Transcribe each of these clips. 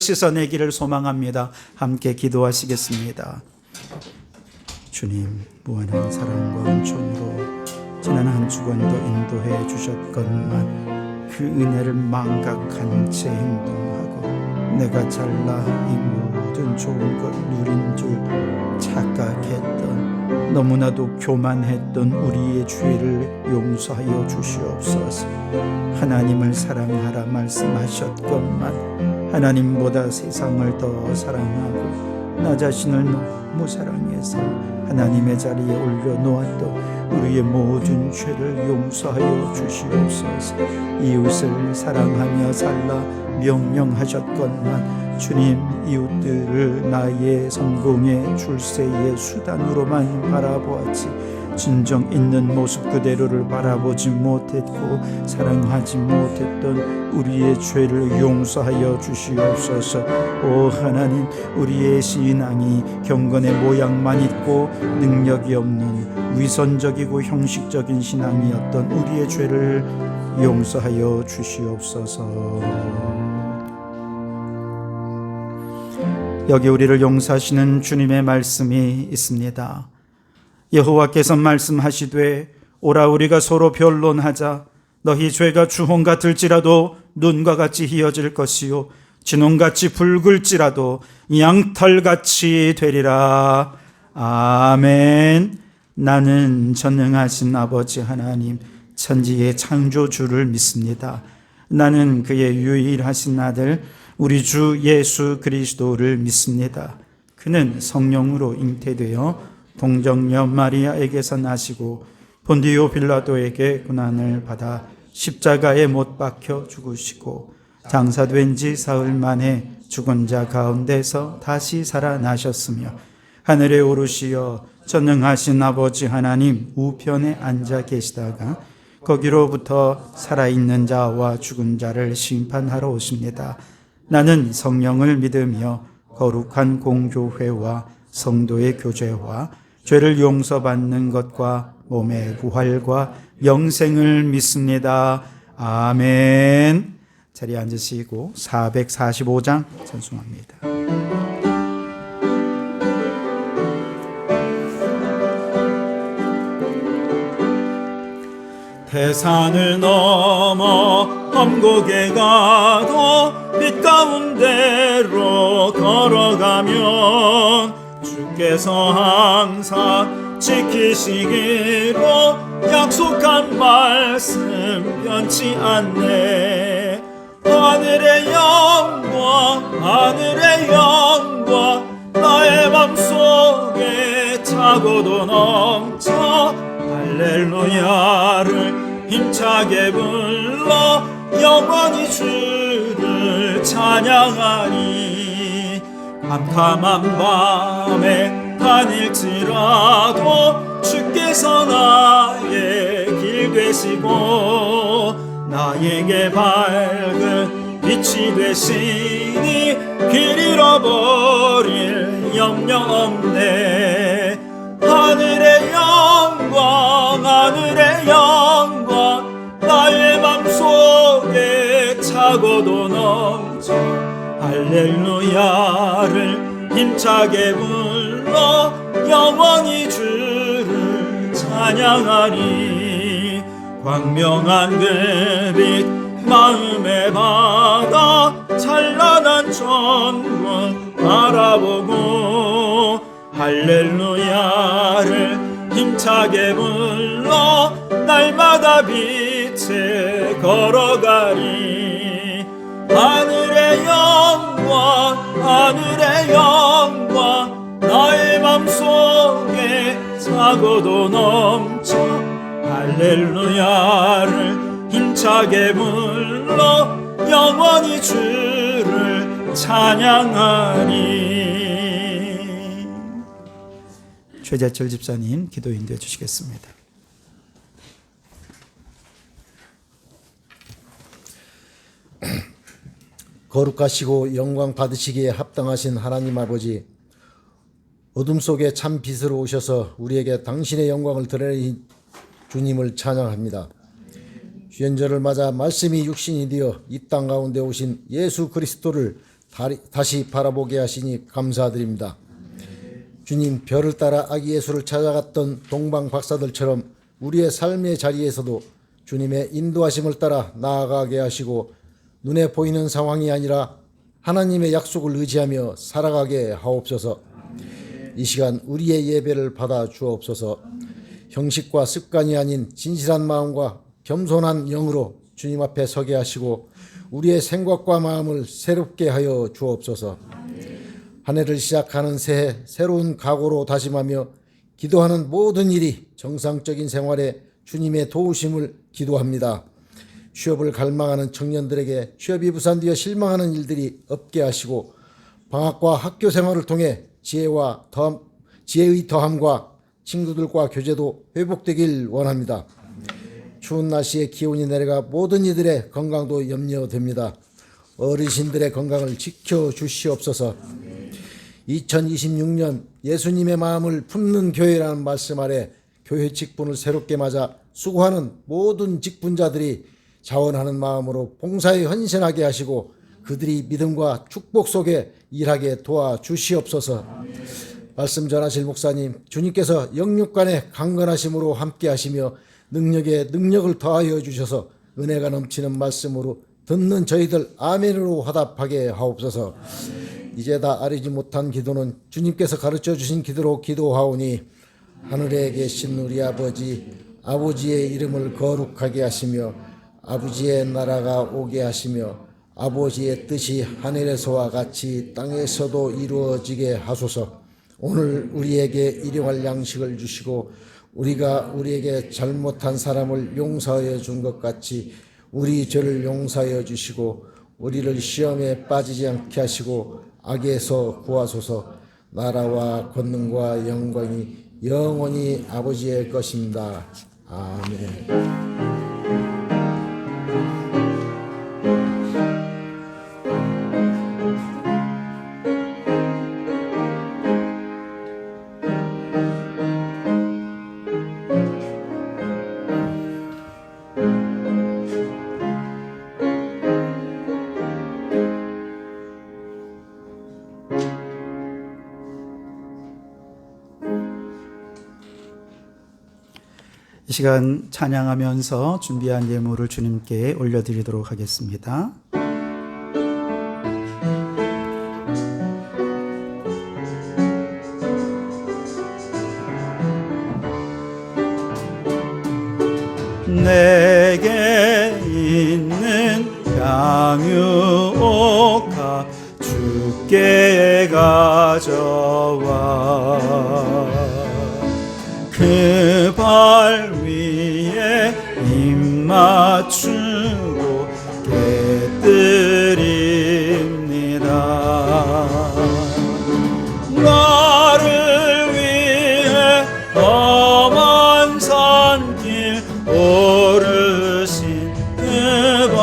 씻어내기를 소망합니다. 함께 기도하시겠습니다. 주님, 무한한 사랑과 은총으로 지난 한 주간도 인도해 주셨건만 그 은혜를 망각한 채 행동하고 내가 잘나 이 모든 좋은 걸 누린 줄 착각했던, 너무나도 교만했던 우리의 죄를 용서하여 주시옵소서. 하나님을 사랑하라 말씀하셨건만 하나님보다 세상을 더 사랑하고 나 자신을 너무 사랑해서 하나님의 자리에 올려놓았던 우리의 모든 죄를 용서하여 주시옵소서. 이웃을 사랑하며 살라 명령하셨건만 주님, 이웃들을 나의 성공의 출세의 수단으로만 바라보았지 진정 있는 모습 그대로를 바라보지 못했고 사랑하지 못했던 우리의 죄를 용서하여 주시옵소서. 오 하나님, 우리의 신앙이 경건의 모양만 있고 능력이 없는 위선적이고 형식적인 신앙이었던 우리의 죄를 용서하여 주시옵소서. 여기 우리를 용서하시는 주님의 말씀이 있습니다. 여호와께서 말씀하시되 오라 우리가 서로 변론하자. 너희 죄가 주홍 같을지라도 눈과 같이 희어질 것이요 진홍같이 붉을지라도 양털같이 되리라. 아멘. 나는 전능하신 아버지 하나님 천지의 창조주를 믿습니다. 나는 그의 유일하신 아들 우리 주 예수 그리스도를 믿습니다. 그는 성령으로 잉태되어 동정녀 마리아에게서 나시고 본디오 빌라도에게 고난을 받아 십자가에 못 박혀 죽으시고 장사된 지 사흘 만에 죽은 자 가운데서 다시 살아나셨으며 하늘에 오르시어 전능하신 아버지 하나님 우편에 앉아 계시다가 거기로부터 살아있는 자와 죽은 자를 심판하러 오십니다. 나는 성령을 믿으며 거룩한 공교회와 성도의 교제와 죄를 용서받는 것과 몸의 부활과 영생을 믿습니다. 아멘. 자리에 앉으시고 445장 찬송합니다. 태산을 넘어 험곡에 가도 빛 가운데로 걸어가면 주께서 항상 지키시기로 약속한 말씀 변치 않네. 하늘의 영광 하늘의 영광 나의 맘속에 차고도 넘쳐 할렐루야를 힘차게 불러 영원히 주를 찬양하니. 캄캄한 밤에 다닐지라도 주께서 나의 길 되시고 나에게 밝은 빛이 되시니 길 잃어버릴 염려 없네. 하늘의 영광 하늘의 영광 나의 맘속에 차고도 넘쳐 할렐루야를 힘차게 불러 영원히 주를 찬양하리. 광명한 그 빛 마음에 받아 찬란한 천국 바라보고 할렐루야를 힘차게 불러 날마다 빛에 걸어가리. 하늘의 영광 하늘의 영광 나의 맘속에 차고도 넘쳐 할렐루야를 힘차게 불러 영원히 주를 찬양하리. 최재철 집사님 기도 인도해 주시겠습니다. 거룩하시고 영광 받으시기에 합당하신 하나님 아버지, 어둠 속에 참 빛으로 오셔서 우리에게 당신의 영광을 드러내신 주님을 찬양합니다. 주연절을 맞아 말씀이 육신이 되어 이 땅 가운데 오신 예수 그리스도를 다시 바라보게 하시니 감사드립니다. 주님, 별을 따라 아기 예수를 찾아갔던 동방 박사들처럼 우리의 삶의 자리에서도 주님의 인도하심을 따라 나아가게 하시고 눈에 보이는 상황이 아니라 하나님의 약속을 의지하며 살아가게 하옵소서. 이 시간 우리의 예배를 받아 주옵소서. 형식과 습관이 아닌 진실한 마음과 겸손한 영으로 주님 앞에 서게 하시고 우리의 생각과 마음을 새롭게 하여 주옵소서. 한 해를 시작하는 새해 새로운 각오로 다짐하며 기도하는 모든 일이 정상적인 생활에 주님의 도우심을 기도합니다. 취업을 갈망하는 청년들에게 취업이 무산되어 실망하는 일들이 없게 하시고 방학과 학교 생활을 통해 지혜의 더함과 친구들과 교제도 회복되길 원합니다. 추운 날씨에 기온이 내려가 모든 이들의 건강도 염려됩니다. 어르신들의 건강을 지켜주시옵소서. 2026년 예수님의 마음을 품는 교회라는 말씀 아래 교회 직분을 새롭게 맞아 수고하는 모든 직분자들이 자원하는 마음으로 봉사에 헌신하게 하시고 그들이 믿음과 축복 속에 일하게 도와주시옵소서. 말씀 전하실 목사님, 주님께서 영육간의 강건하심으로 함께 하시며 능력에 능력을 더하여 주셔서 은혜가 넘치는 말씀으로 듣는 저희들 아멘으로 화답하게 하옵소서. 이제 다 아리지 못한 기도는 주님께서 가르쳐 주신 기도로 기도하오니 하늘에 계신 우리 아버지의 이름을 거룩하게 하시며 아버지의 나라가 오게 하시며 아버지의 뜻이 하늘에서와 같이 땅에서도 이루어지게 하소서. 오늘 우리에게 일용할 양식을 주시고 우리가 우리에게 잘못한 사람을 용서하여 준 것 같이 우리 죄를 용서하여 주시고 우리를 시험에 빠지지 않게 하시고 악에서 구하소서. 나라와 권능과 영광이 영원히 아버지의 것입니다. 아멘. 이 시간 찬양하면서 준비한 예물을 주님께 올려드리도록 하겠습니다. 내게 있는 양유옥합 주께 가져와 그 발 위에 입 맞추고 깨뜨립니다. 나를 위해 험한 산길 오르신 그 발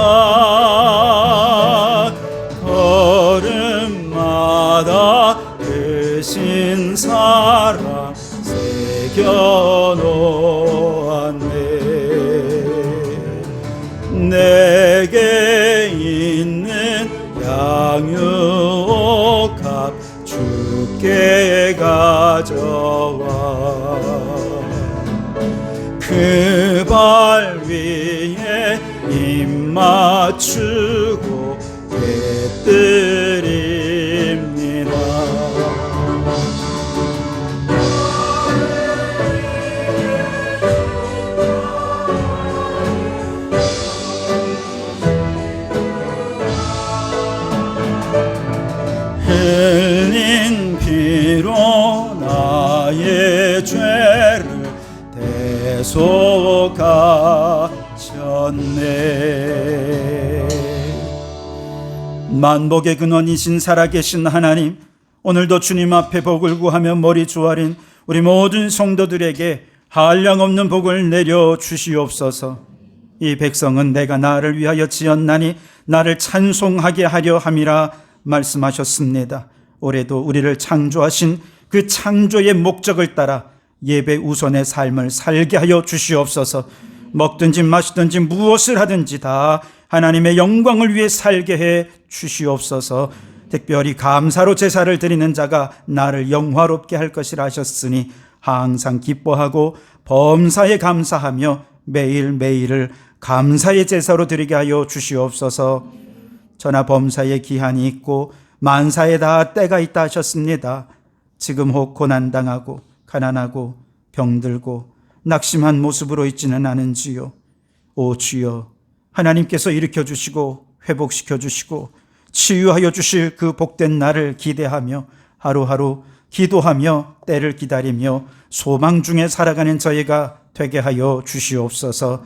걸음마다 크신 사랑 새겨놓았네. 내게 있는 양유옥합 주께 가져와 그 발 위에 입 맞추고 깨뜨립니다. 흘린 피로 나의 죄를 대속하셨네. 만복의 근원이신 살아계신 하나님, 오늘도 주님 앞에 복을 구하며 머리 조아린 우리 모든 성도들에게 한량없는 복을 내려 주시옵소서. 이 백성은 내가 나를 위하여 지었나니 나를 찬송하게 하려 함이라 말씀하셨습니다. 올해도 우리를 창조하신 그 창조의 목적을 따라 예배 우선의 삶을 살게 하여 주시옵소서. 먹든지 마시든지 무엇을 하든지 다 하나님의 영광을 위해 살게 해 주시옵소서. 특별히 감사로 제사를 드리는 자가 나를 영화롭게 할 것이라 하셨으니 항상 기뻐하고 범사에 감사하며 매일매일을 감사의 제사로 드리게 하여 주시옵소서. 저나 범사에 기한이 있고 만사에 다 때가 있다 하셨습니다. 지금 혹 고난당하고 가난하고 병들고 낙심한 모습으로 있지는 않은지요. 오 주여, 하나님께서 일으켜 주시고 회복시켜 주시고 치유하여 주실 그 복된 날을 기대하며 하루하루 기도하며 때를 기다리며 소망 중에 살아가는 저희가 되게 하여 주시옵소서.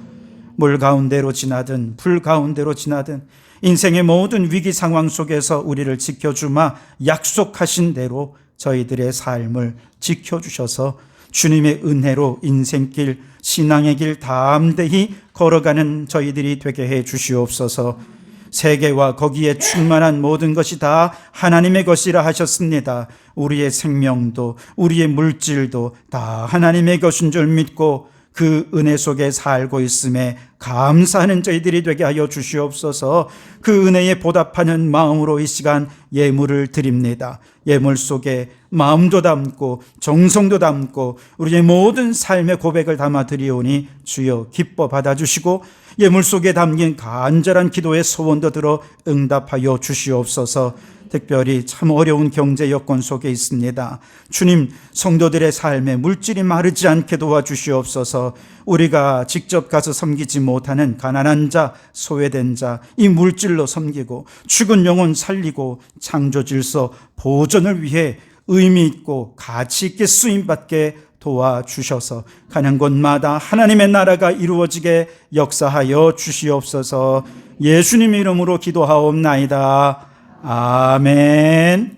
물 가운데로 지나든 불 가운데로 지나든 인생의 모든 위기 상황 속에서 우리를 지켜주마 약속하신 대로 저희들의 삶을 지켜주셔서 주님의 은혜로 인생길, 신앙의 길 담대히 걸어가는 저희들이 되게 해 주시옵소서. 세계와 거기에 충만한 모든 것이 다 하나님의 것이라 하셨습니다. 우리의 생명도 우리의 물질도 다 하나님의 것인 줄 믿고 그 은혜 속에 살고 있음에 감사하는 저희들이 되게 하여 주시옵소서. 그 은혜에 보답하는 마음으로 이 시간 예물을 드립니다. 예물 속에 마음도 담고 정성도 담고 우리의 모든 삶의 고백을 담아 드리오니 주여 기뻐 받아주시고 예물 속에 담긴 간절한 기도의 소원도 들어 응답하여 주시옵소서. 특별히 참 어려운 경제 여건 속에 있습니다. 주님, 성도들의 삶에 물질이 마르지 않게 도와주시옵소서. 우리가 직접 가서 섬기지 못하는 가난한 자, 소외된 자, 이 물질로 섬기고 죽은 영혼 살리고 창조 질서 보존을 위해 의미 있고 가치 있게 쓰임받게 도와주셔서 가는 곳마다 하나님의 나라가 이루어지게 역사하여 주시옵소서. 예수님의 이름으로 기도하옵나이다. 아멘.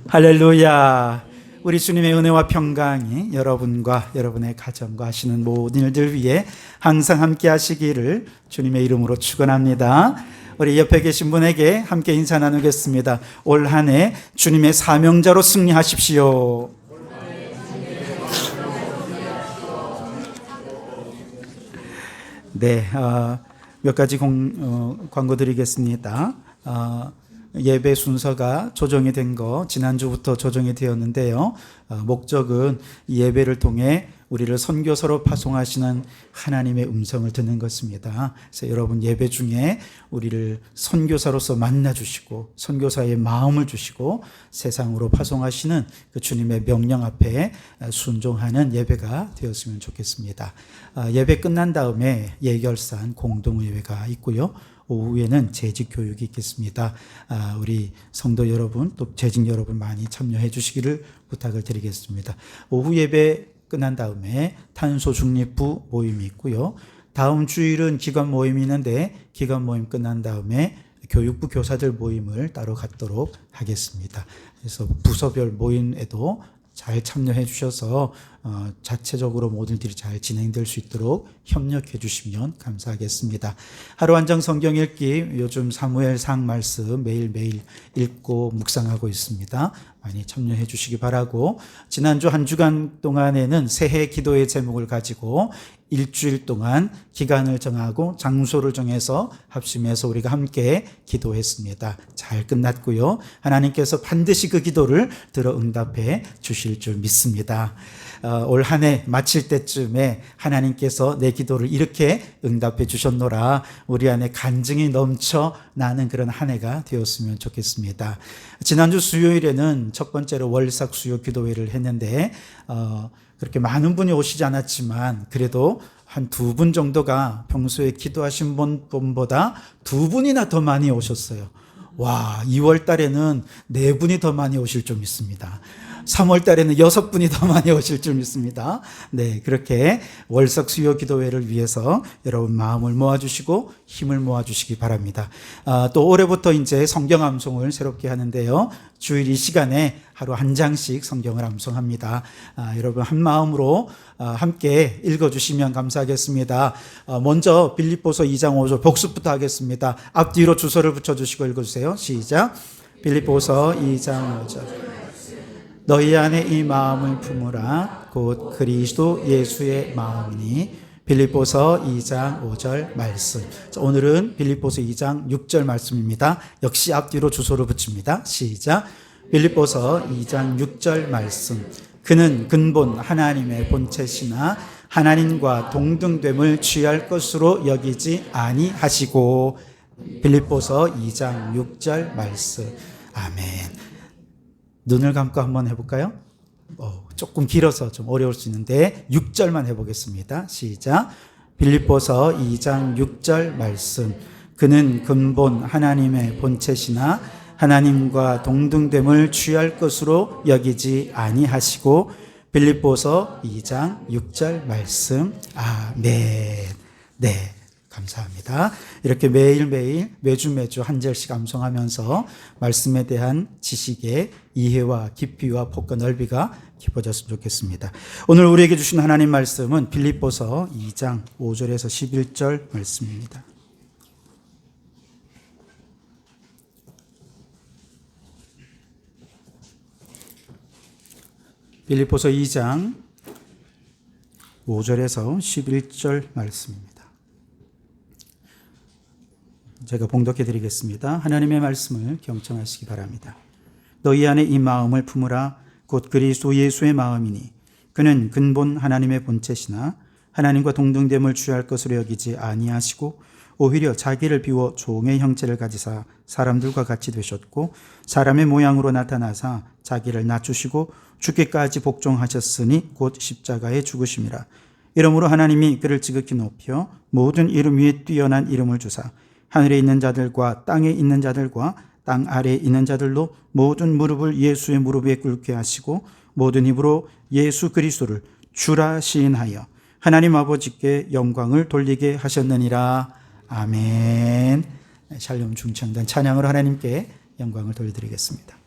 할렐루야. 우리 주님의 은혜와 평강이 여러분과 여러분의 가정과 하시는 모든 일들 위해 항상 함께 하시기를 주님의 이름으로 축원합니다. 우리 옆에 계신 분에게 함께 인사 나누겠습니다. 올 한 해 주님의 사명자로 승리하십시오. 네, 몇 가지 광고 드리겠습니다. 예배 순서가 조정이 된 거 지난주부터 조정이 되었는데요. 목적은 이 예배를 통해 우리를 선교사로 파송하시는 하나님의 음성을 듣는 것입니다. 그래서 여러분 예배 중에 우리를 선교사로서 만나주시고 선교사의 마음을 주시고 세상으로 파송하시는 그 주님의 명령 앞에 순종하는 예배가 되었으면 좋겠습니다. 예배 끝난 다음에 예결산 공동의회가 있고요. 오후에는 재직 교육이 있겠습니다. 우리 성도 여러분 또 재직 여러분 많이 참여해 주시기를 부탁을 드리겠습니다. 오후 예배 끝난 다음에 탄소 중립부 모임이 있고요. 다음 주일은 기관 모임이 있는데 기관 모임 끝난 다음에 교육부 교사들 모임을 따로 갖도록 하겠습니다. 그래서 부서별 모임에도 잘 참여해 주셔서 자체적으로 모든 일들이 잘 진행될 수 있도록 협력해 주시면 감사하겠습니다. 하루 한정 성경 읽기 요즘 사무엘상 말씀 매일매일 읽고 묵상하고 있습니다. 많이 참여해 주시기 바라고 지난주 한 주간 동안에는 새해 기도의 제목을 가지고 일주일 동안 기간을 정하고 장소를 정해서 합심해서 우리가 함께 기도했습니다. 잘 끝났고요. 하나님께서 반드시 그 기도를 들어 응답해 주실 줄 믿습니다. 올 한 해 마칠 때쯤에 하나님께서 내 기도를 이렇게 응답해 주셨노라 우리 안에 간증이 넘쳐 나는 그런 한 해가 되었으면 좋겠습니다. 지난주 수요일에는 첫 번째로 월삭 수요 기도회를 했는데 그렇게 많은 분이 오시지 않았지만 그래도 한 2분 정도가 평소에 기도하신 분보다 2분이나 더 많이 오셨어요. 와, 2월 달에는 4분이 더 많이 오실 줄 믿습니다. 3월 달에는 6분이 더 많이 오실 줄 믿습니다. 네, 그렇게 월석 수요 기도회를 위해서 여러분 마음을 모아주시고 힘을 모아주시기 바랍니다. 또 올해부터 이제 성경 암송을 새롭게 하는데요. 주일 이 시간에 하루 한 장씩 성경을 암송합니다. 여러분 한 마음으로 함께 읽어주시면 감사하겠습니다. 먼저 빌립보서 2장 5절 복습부터 하겠습니다. 앞뒤로 주소를 붙여주시고 읽어주세요. 시작. 빌립보서 2장 5절. 너희 안에 이 마음을 품으라 곧 그리스도 예수의 마음이니 빌립보서 2장 5절 말씀. 자, 오늘은 빌립보서 2장 6절 말씀입니다. 역시 앞뒤로 주소를 붙입니다. 시작. 빌립보서 2장 6절 말씀. 그는 근본 하나님의 본체시나 하나님과 동등됨을 취할 것으로 여기지 아니하시고. 빌립보서 2장 6절 말씀. 아멘. 눈을 감고 한번 해볼까요? 조금 길어서 좀 어려울 수 있는데 6절만 해보겠습니다. 시작. 빌립보서 2장 6절 말씀. 그는 근본 하나님의 본체시나 하나님과 동등됨을 취할 것으로 여기지 아니하시고. 빌립보서 2장 6절 말씀. 아멘. 네. 감사합니다. 이렇게 매일매일 매주 한 절씩 암송하면서 말씀에 대한 지식의 이해와 깊이와 폭과 넓이가 깊어졌으면 좋겠습니다. 오늘 우리에게 주신 하나님 말씀은 빌립보서 2장 5절에서 11절 말씀입니다. 빌립보서 2장 5절에서 11절 말씀입니다. 제가 봉독해 드리겠습니다. 하나님의 말씀을 경청하시기 바랍니다. 너희 안에 이 마음을 품으라. 곧 그리스도 예수의 마음이니 그는 근본 하나님의 본체시나 하나님과 동등됨을 취할 것으로 여기지 아니하시고 오히려 자기를 비워 종의 형체를 가지사 사람들과 같이 되셨고 사람의 모양으로 나타나사 자기를 낮추시고 죽기까지 복종하셨으니 곧 십자가에 죽으심이라. 이러므로 하나님이 그를 지극히 높여 모든 이름 위에 뛰어난 이름을 주사 하늘에 있는 자들과 땅에 있는 자들과 땅 아래에 있는 자들로 모든 무릎을 예수의 무릎에 꿇게 하시고 모든 입으로 예수 그리스도를 주라 시인하여 하나님 아버지께 영광을 돌리게 하셨느니라. 아멘. 샬롬 중창단 찬양으로 하나님께 영광을 돌려드리겠습니다.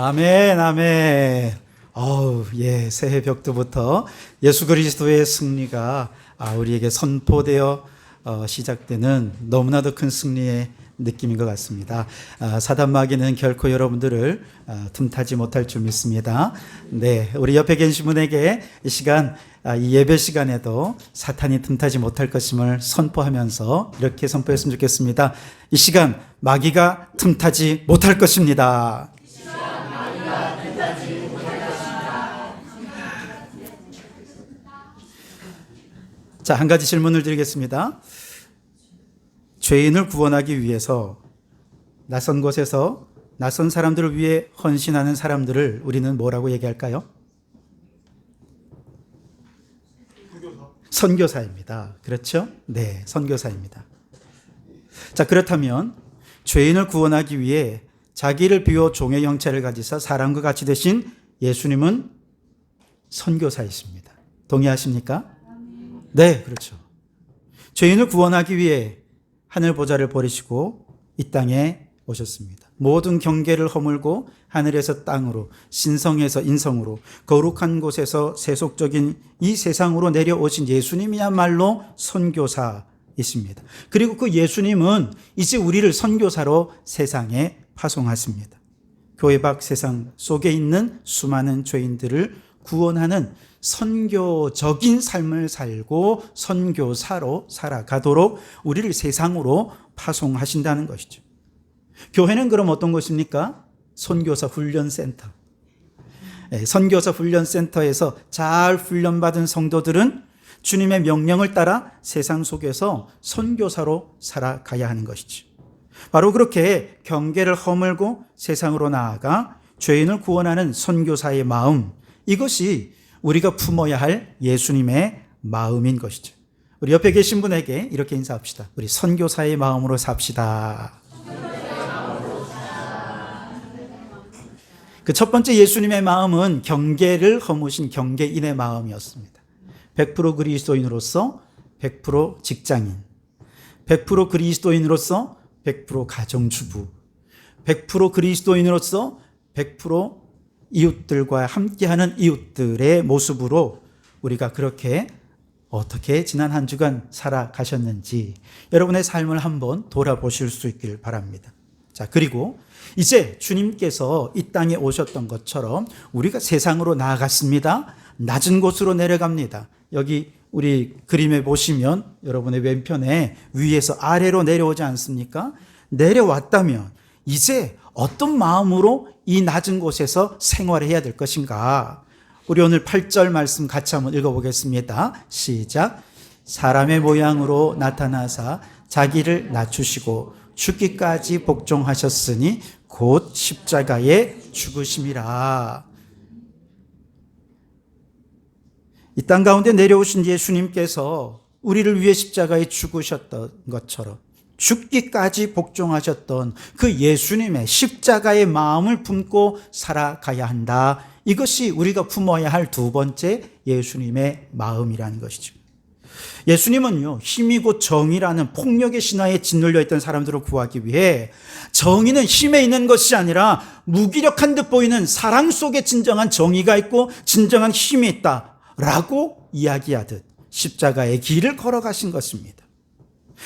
아멘, 아멘. 예, 새해 벽두부터 예수 그리스도의 승리가 우리에게 선포되어 시작되는 너무나도 큰 승리의 느낌인 것 같습니다. 사단 마귀는 결코 여러분들을 틈타지 못할 줄 믿습니다. 네, 우리 옆에 계신 분에게 이 시간, 이 예배 시간에도 사탄이 틈타지 못할 것임을 선포하면서 이렇게 선포했으면 좋겠습니다. 이 시간 마귀가 틈타지 못할 것입니다. 자, 한 가지 질문을 드리겠습니다. 죄인을 구원하기 위해서 낯선 곳에서 낯선 사람들을 위해 헌신하는 사람들을 우리는 뭐라고 얘기할까요? 선교사입니다. 그렇죠? 네, 선교사입니다. 자, 그렇다면 죄인을 구원하기 위해 자기를 비워 종의 형체를 가지사 사람과 같이 되신 예수님은 선교사이십니다. 동의하십니까? 네, 그렇죠. 죄인을 구원하기 위해 하늘 보좌를 버리시고 이 땅에 오셨습니다. 모든 경계를 허물고 하늘에서 땅으로, 신성에서 인성으로, 거룩한 곳에서 세속적인 이 세상으로 내려오신 예수님이야말로 선교사이십니다. 그리고 그 예수님은 이제 우리를 선교사로 세상에 파송하십니다. 교회 밖 세상 속에 있는 수많은 죄인들을 구원하는 선교적인 삶을 살고 선교사로 살아가도록 우리를 세상으로 파송하신다는 것이죠. 교회는 그럼 어떤 것입니까? 선교사 훈련센터. 선교사 훈련센터에서 잘 훈련받은 성도들은 주님의 명령을 따라 세상 속에서 선교사로 살아가야 하는 것이죠. 바로 그렇게 경계를 허물고 세상으로 나아가 죄인을 구원하는 선교사의 마음, 이것이 우리가 품어야 할 예수님의 마음인 것이죠. 우리 옆에 계신 분에게 이렇게 인사합시다. 우리 선교사의 마음으로 삽시다. 그 첫 번째 예수님의 마음은 경계를 허무신 경계인의 마음이었습니다. 100% 그리스도인으로서 100% 직장인, 100% 그리스도인으로서 100% 가정주부, 100% 그리스도인으로서 100% 이웃들과 함께하는 이웃들의 모습으로 우리가 그렇게 어떻게 지난 한 주간 살아가셨는지 여러분의 삶을 한번 돌아보실 수 있길 바랍니다. 자, 그리고 이제 주님께서 이 땅에 오셨던 것처럼 우리가 세상으로 나아갔습니다. 낮은 곳으로 내려갑니다. 여기 우리 그림에 보시면 여러분의 왼편에 위에서 아래로 내려오지 않습니까? 내려왔다면 이제 어떤 마음으로 이 낮은 곳에서 생활해야 될 것인가? 우리 오늘 8절 말씀 같이 한번 읽어보겠습니다. 시작. 사람의 모양으로 나타나사 자기를 낮추시고 죽기까지 복종하셨으니 곧 십자가에 죽으심이라. 이 땅 가운데 내려오신 예수님께서 우리를 위해 십자가에 죽으셨던 것처럼 죽기까지 복종하셨던 그 예수님의 십자가의 마음을 품고 살아가야 한다. 이것이 우리가 품어야 할 두 번째 예수님의 마음이라는 것이죠. 예수님은요, 힘이고 정의라는 폭력의 신화에 짓눌려 있던 사람들을 구하기 위해 정의는 힘에 있는 것이 아니라 무기력한 듯 보이는 사랑 속에 진정한 정의가 있고 진정한 힘이 있다라고 이야기하듯 십자가의 길을 걸어가신 것입니다.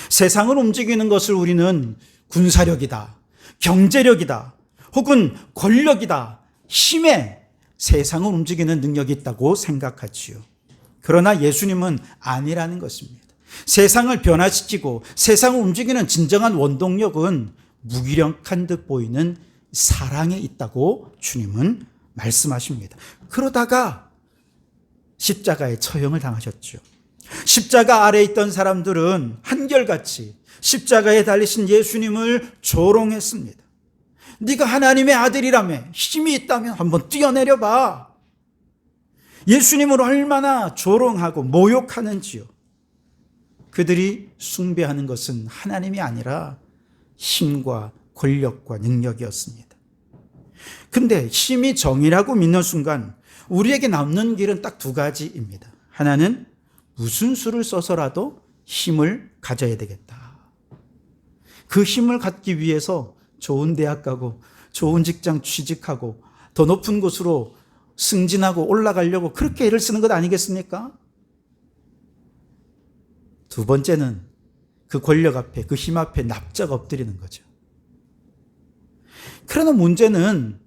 세상을 움직이는 것을 우리는 군사력이다, 경제력이다, 혹은 권력이다, 힘에 세상을 움직이는 능력이 있다고 생각하지요. 그러나 예수님은 아니라는 것입니다. 세상을 변화시키고 세상을 움직이는 진정한 원동력은 무기력한 듯 보이는 사랑에 있다고 주님은 말씀하십니다. 그러다가 십자가에 처형을 당하셨죠. 십자가 아래에 있던 사람들은 한결같이 십자가에 달리신 예수님을 조롱했습니다. 네가 하나님의 아들이라며 힘이 있다면 한번 뛰어내려 봐. 예수님을 얼마나 조롱하고 모욕하는지요. 그들이 숭배하는 것은 하나님이 아니라 힘과 권력과 능력이었습니다. 근데 힘이 정의라고 믿는 순간 우리에게 남는 길은 딱 두 가지입니다. 하나는 무슨 수를 써서라도 힘을 가져야 되겠다. 그 힘을 갖기 위해서 좋은 대학 가고 좋은 직장 취직하고 더 높은 곳으로 승진하고 올라가려고 그렇게 애를 쓰는 것 아니겠습니까? 두 번째는 그 권력 앞에, 그 힘 앞에 납작 엎드리는 거죠. 그러나 문제는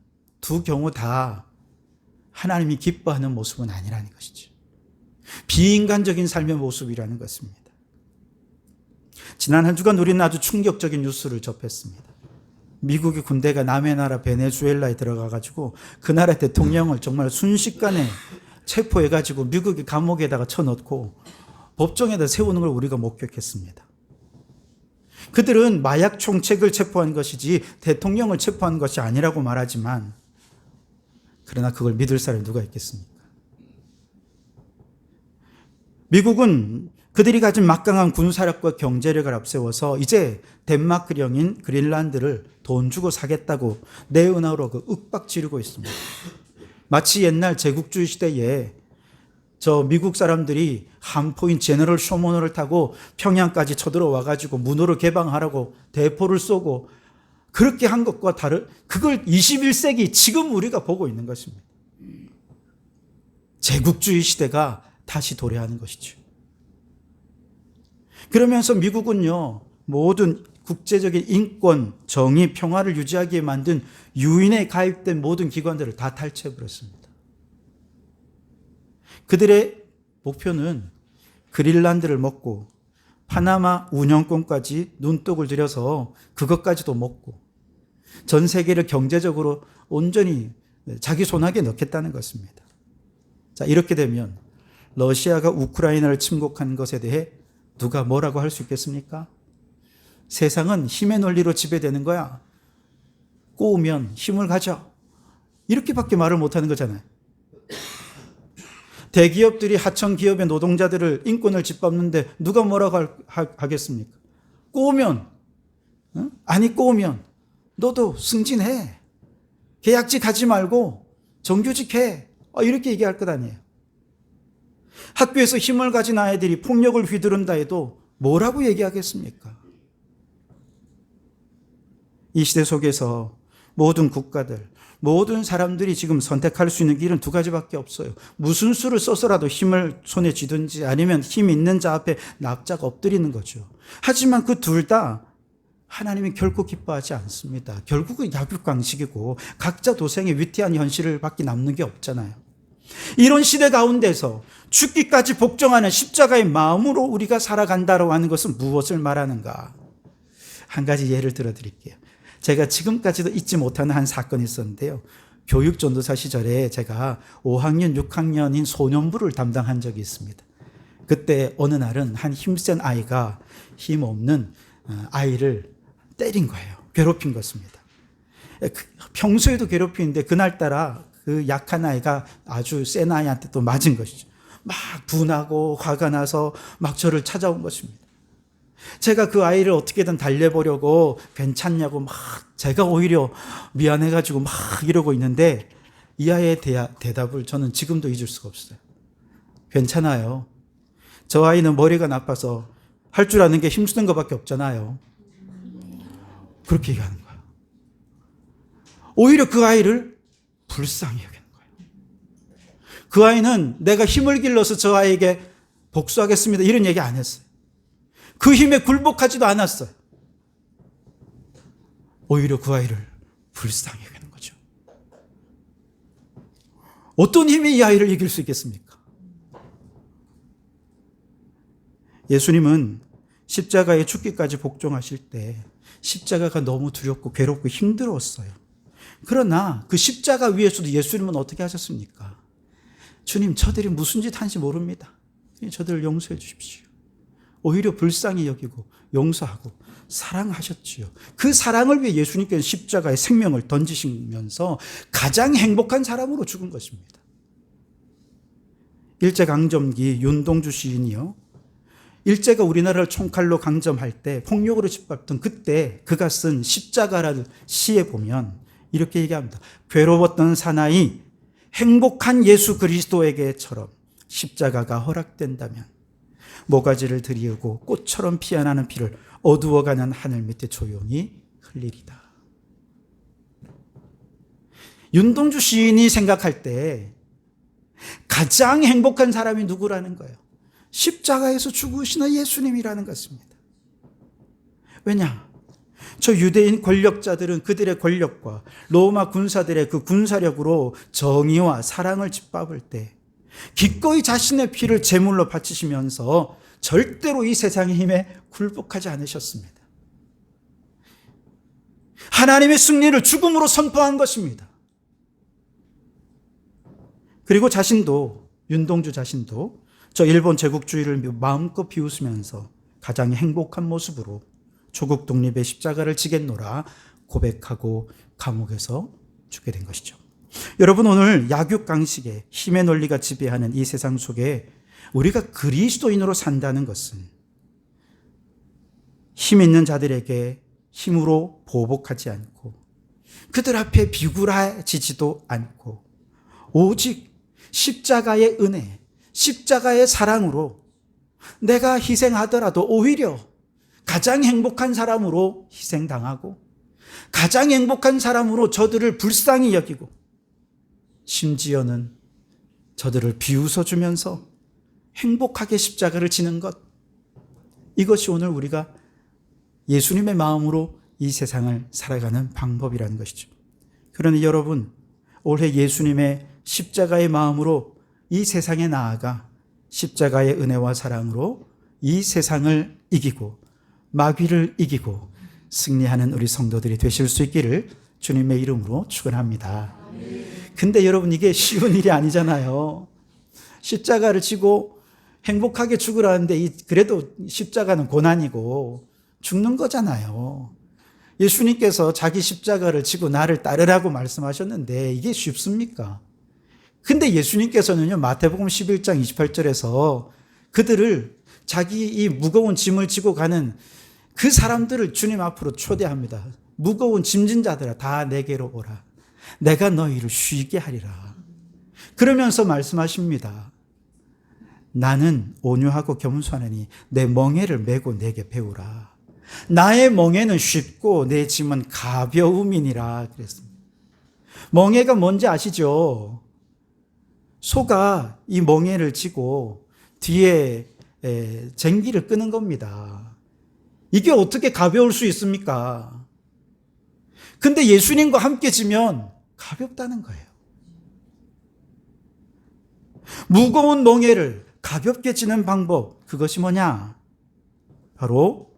두 경우 다 하나님이 기뻐하는 모습은 아니라는 것이죠. 비인간적인 삶의 모습이라는 것입니다. 지난 한 주간 우리는 아주 충격적인 뉴스를 접했습니다. 미국의 군대가 남의 나라 베네수엘라에 들어가가지고 그 나라 대통령을 정말 순식간에 체포해가지고 미국의 감옥에다가 쳐넣고 법정에다 세우는 걸 우리가 목격했습니다. 그들은 마약 총책을 체포한 것이지 대통령을 체포한 것이 아니라고 말하지만 그러나 그걸 믿을 사람이 누가 있겠습니까? 미국은 그들이 가진 막강한 군사력과 경제력을 앞세워서 이제 덴마크령인 그린란드를 돈 주고 사겠다고 내은하로 윽박 지르고 있습니다. 마치 옛날 제국주의 시대에 저 미국 사람들이 함포인 제너럴 쇼머너를 타고 평양까지 쳐들어와가지고 문호를 개방하라고 대포를 쏘고 그렇게 한 것과 다른, 그걸 21세기 지금 우리가 보고 있는 것입니다. 제국주의 시대가 다시 도래하는 것이죠. 그러면서 미국은요, 모든 국제적인 인권, 정의, 평화를 유지하기에 만든 유엔에 가입된 모든 기관들을 다 탈취해버렸습니다. 그들의 목표는 그린란드를 먹고 파나마 운영권까지 눈독을 들여서 그것까지도 먹고 전 세계를 경제적으로 온전히 자기 손아귀에 넣겠다는 것입니다. 자, 이렇게 되면 러시아가 우크라이나를 침공한 것에 대해 누가 뭐라고 할 수 있겠습니까? 세상은 힘의 논리로 지배되는 거야. 꼬우면 힘을 가져. 이렇게밖에 말을 못하는 거잖아요. 대기업들이 하청 기업의 노동자들을 인권을 짓밟는데 누가 뭐라고 하겠습니까? 꼬우면, 아니 꼬우면 너도 승진해. 계약직 하지 말고 정규직 해. 이렇게 얘기할 것 아니에요. 학교에서 힘을 가진 아이들이 폭력을 휘두른다 해도 뭐라고 얘기하겠습니까? 이 시대 속에서 모든 국가들, 모든 사람들이 지금 선택할 수 있는 길은 두 가지밖에 없어요. 무슨 수를 써서라도 힘을 손에 쥐든지 아니면 힘 있는 자 앞에 납작 엎드리는 거죠. 하지만 그 둘 다 하나님이 결코 기뻐하지 않습니다. 결국은 약육강식이고 각자 도생의 위태한 현실을 밖에 남는 게 없잖아요. 이런 시대 가운데서 죽기까지 복종하는 십자가의 마음으로 우리가 살아간다고 하는 것은 무엇을 말하는가? 한 가지 예를 들어 드릴게요. 제가 지금까지도 잊지 못하는 한 사건이 있었는데요. 교육전도사 시절에 제가 5학년, 6학년인 소년부를 담당한 적이 있습니다. 그때 어느 날은 한 힘센 아이가 힘없는 아이를 때린 거예요. 괴롭힌 것입니다. 평소에도 괴롭히는데 그날따라 그 약한 아이가 아주 센 아이한테 또 맞은 것이죠. 막 분하고 화가 나서 막 저를 찾아온 것입니다. 제가 그 아이를 어떻게든 달래보려고 괜찮냐고 막 제가 오히려 미안해가지고 막 이러고 있는데 이 아이의 대답을 저는 지금도 잊을 수가 없어요. 괜찮아요. 저 아이는 머리가 나빠서 할 줄 아는 게 힘쓰는 것밖에 없잖아요. 그렇게 얘기하는 거예요. 오히려 그 아이를 불쌍히 여기는 거예요. 그 아이는 내가 힘을 길러서 저 아이에게 복수하겠습니다. 이런 얘기 안 했어요. 그 힘에 굴복하지도 않았어요. 오히려 그 아이를 불쌍히 여기는 거죠. 어떤 힘이 이 아이를 이길 수 있겠습니까? 예수님은 십자가에 죽기까지 복종하실 때 십자가가 너무 두렵고 괴롭고 힘들었어요. 그러나 그 십자가 위에서도 예수님은 어떻게 하셨습니까? 주님, 저들이 무슨 짓 하는지 모릅니다. 저들을 용서해 주십시오. 오히려 불쌍히 여기고 용서하고 사랑하셨지요. 그 사랑을 위해 예수님께서 십자가에 생명을 던지시면서 가장 행복한 사람으로 죽은 것입니다. 일제강점기 윤동주 시인이요. 일제가 우리나라를 총칼로 강점할 때 폭력으로 짓밟던 그때 그가 쓴 십자가라는 시에 보면 이렇게 얘기합니다. 괴로웠던 사나이 행복한 예수 그리스도에게처럼 십자가가 허락된다면 모가지를 들이우고 꽃처럼 피어나는 피를 어두워가는 하늘 밑에 조용히 흘리리다. 윤동주 시인이 생각할 때 가장 행복한 사람이 누구라는 거예요? 십자가에서 죽으시는 예수님이라는 것입니다. 왜냐? 저 유대인 권력자들은 그들의 권력과 로마 군사들의 그 군사력으로 정의와 사랑을 짓밟을 때 기꺼이 자신의 피를 제물로 바치시면서 절대로 이 세상의 힘에 굴복하지 않으셨습니다. 하나님의 승리를 죽음으로 선포한 것입니다. 그리고 자신도, 윤동주 자신도 저 일본 제국주의를 마음껏 비웃으면서 가장 행복한 모습으로 조국 독립의 십자가를 지겠노라 고백하고 감옥에서 죽게 된 것이죠. 여러분, 오늘 약육강식의 힘의 논리가 지배하는 이 세상 속에 우리가 그리스도인으로 산다는 것은 힘 있는 자들에게 힘으로 보복하지 않고 그들 앞에 비굴해지지도 않고 오직 십자가의 은혜, 십자가의 사랑으로 내가 희생하더라도 오히려 가장 행복한 사람으로 희생당하고 가장 행복한 사람으로 저들을 불쌍히 여기고 심지어는 저들을 비웃어주면서 행복하게 십자가를 지는 것, 이것이 오늘 우리가 예수님의 마음으로 이 세상을 살아가는 방법이라는 것이죠. 그러니 여러분, 올해 예수님의 십자가의 마음으로 이 세상에 나아가 십자가의 은혜와 사랑으로 이 세상을 이기고 마귀를 이기고 승리하는 우리 성도들이 되실 수 있기를 주님의 이름으로 축원합니다. 근데 여러분, 이게 쉬운 일이 아니잖아요. 십자가를 지고 행복하게 죽으라는데 그래도 십자가는 고난이고 죽는 거잖아요. 예수님께서 자기 십자가를 지고 나를 따르라고 말씀하셨는데 이게 쉽습니까? 근데 예수님께서는요, 마태복음 11장 28절에서 그들을 자기 이 무거운 짐을 지고 가는 그 사람들을 주님 앞으로 초대합니다. 무거운 짐진 자들아, 다 내게로 오라. 내가 너희를 쉬게 하리라. 그러면서 말씀하십니다. 나는 온유하고 겸손하니 내 멍에를 메고 내게 배우라. 나의 멍에는 쉽고 내 짐은 가벼움이니라 그랬습니다. 멍에가 뭔지 아시죠? 소가 이 멍에를 지고 뒤에 쟁기를 끄는 겁니다. 이게 어떻게 가벼울 수 있습니까? 근데 예수님과 함께 지면 가볍다는 거예요. 무거운 멍에를 가볍게 지는 방법, 그것이 뭐냐? 바로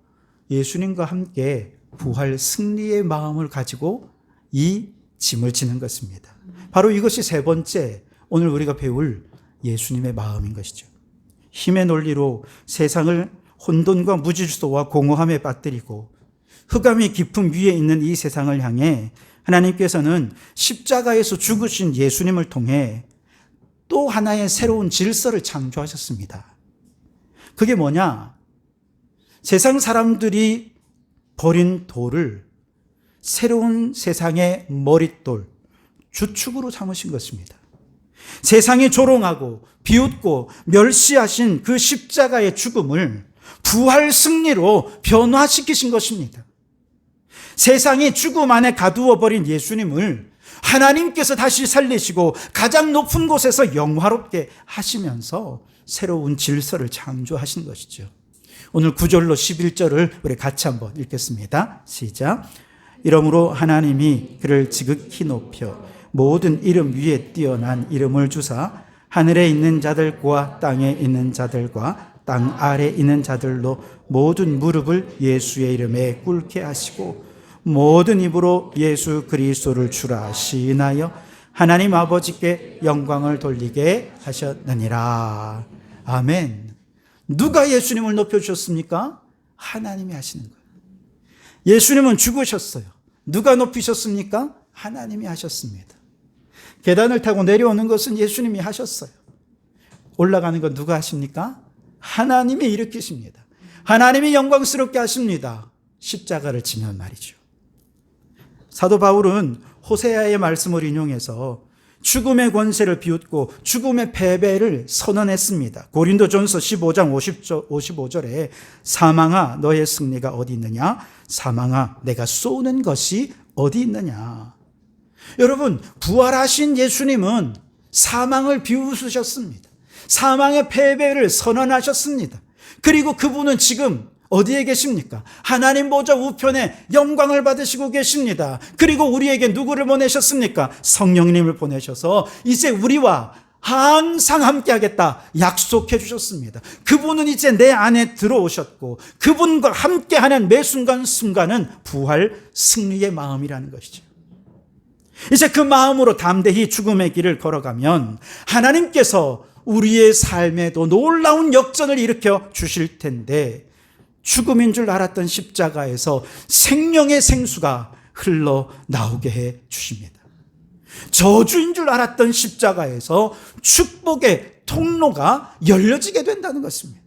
예수님과 함께 부활 승리의 마음을 가지고 이 짐을 지는 것입니다. 바로 이것이 세 번째, 오늘 우리가 배울 예수님의 마음인 것이죠. 힘의 논리로 세상을 혼돈과 무질서와 공허함에 빠뜨리고 흑암의 깊음 위에 있는 이 세상을 향해 하나님께서는 십자가에서 죽으신 예수님을 통해 또 하나의 새로운 질서를 창조하셨습니다. 그게 뭐냐? 세상 사람들이 버린 돌을 새로운 세상의 머릿돌, 주축으로 삼으신 것입니다. 세상이 조롱하고 비웃고 멸시하신 그 십자가의 죽음을 부활 승리로 변화시키신 것입니다. 세상이 죽음 안에 가두어 버린 예수님을 하나님께서 다시 살리시고 가장 높은 곳에서 영화롭게 하시면서 새로운 질서를 창조하신 것이죠. 오늘 9절로 11절을 우리 같이 한번 읽겠습니다. 시작. 이러므로 하나님이 그를 지극히 높여 모든 이름 위에 뛰어난 이름을 주사 하늘에 있는 자들과 땅에 있는 자들과 땅 아래 있는 자들로 모든 무릎을 예수의 이름에 꿇게 하시고 모든 입으로 예수 그리스도를 주라 시인하여 하나님 아버지께 영광을 돌리게 하셨느니라. 아멘. 누가 예수님을 높여주셨습니까? 하나님이 하시는 거예요. 예수님은 죽으셨어요. 누가 높이셨습니까? 하나님이 하셨습니다. 계단을 타고 내려오는 것은 예수님이 하셨어요. 올라가는 건 누가 하십니까? 하나님이 일으키십니다. 하나님이 영광스럽게 하십니다. 십자가를 지면 말이죠. 사도 바울은 호세아의 말씀을 인용해서 죽음의 권세를 비웃고 죽음의 패배를 선언했습니다. 고린도전서 15장 55절에 사망아 너의 승리가 어디 있느냐? 사망아 내가 쏘는 것이 어디 있느냐? 여러분, 부활하신 예수님은 사망을 비웃으셨습니다. 사망의 패배를 선언하셨습니다. 그리고 그분은 지금 어디에 계십니까? 하나님 보좌 우편에 영광을 받으시고 계십니다. 그리고 우리에게 누구를 보내셨습니까? 성령님을 보내셔서 이제 우리와 항상 함께 하겠다 약속해 주셨습니다. 그분은 이제 내 안에 들어오셨고 그분과 함께하는 매 순간순간은 부활 승리의 마음이라는 것이죠. 이제 그 마음으로 담대히 죽음의 길을 걸어가면 하나님께서 우리의 삶에도 놀라운 역전을 일으켜 주실 텐데, 죽음인 줄 알았던 십자가에서 생명의 생수가 흘러나오게 해 주십니다. 저주인 줄 알았던 십자가에서 축복의 통로가 열려지게 된다는 것입니다.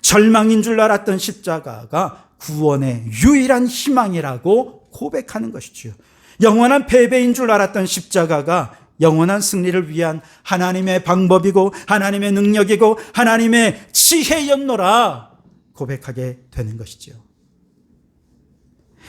절망인 줄 알았던 십자가가 구원의 유일한 희망이라고 고백하는 것이지요. 영원한 패배인 줄 알았던 십자가가 영원한 승리를 위한 하나님의 방법이고 하나님의 능력이고 하나님의 지혜였노라 고백하게 되는 것이죠.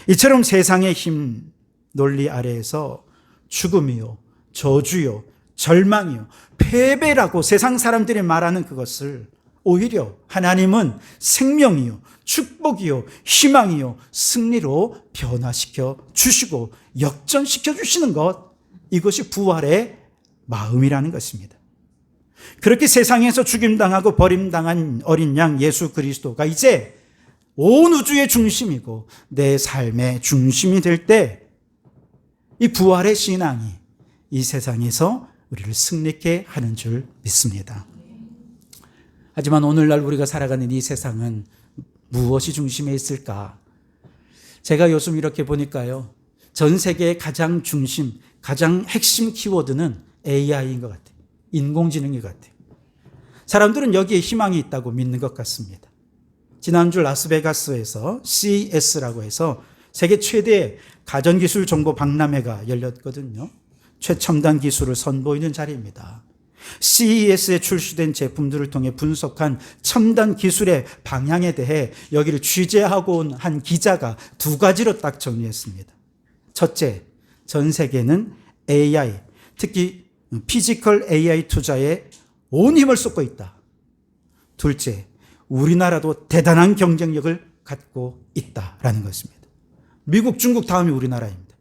이처럼 세상의 힘 논리 아래에서 죽음이요, 저주요, 절망이요, 패배라고 세상 사람들이 말하는 그것을 오히려 하나님은 생명이요, 축복이요, 희망이요, 승리로 변화시켜 주시고 역전시켜 주시는 것, 이것이 부활의 마음이라는 것입니다. 그렇게 세상에서 죽임당하고 버림당한 어린 양 예수 그리스도가 이제 온 우주의 중심이고 내 삶의 중심이 될 때 이 부활의 신앙이 이 세상에서 우리를 승리케 하는 줄 믿습니다. 하지만 오늘날 우리가 살아가는 이 세상은 무엇이 중심에 있을까? 제가 요즘 이렇게 보니까요, 전 세계의 가장 중심, 가장 핵심 키워드는 AI인 것 같아요. 인공지능인 것 같아요. 사람들은 여기에 희망이 있다고 믿는 것 같습니다. 지난주 라스베가스에서 CES라고 해서 세계 최대의 가전기술 정보 박람회가 열렸거든요. 최첨단 기술을 선보이는 자리입니다. CES에 출시된 제품들을 통해 분석한 첨단 기술의 방향에 대해 여기를 취재하고 온 한 기자가 두 가지로 딱 정리했습니다. 첫째, 전 세계는 AI, 특히 피지컬 AI 투자에 온 힘을 쏟고 있다. 둘째, 우리나라도 대단한 경쟁력을 갖고 있다라는 것입니다. 미국, 중국 다음이 우리나라입니다.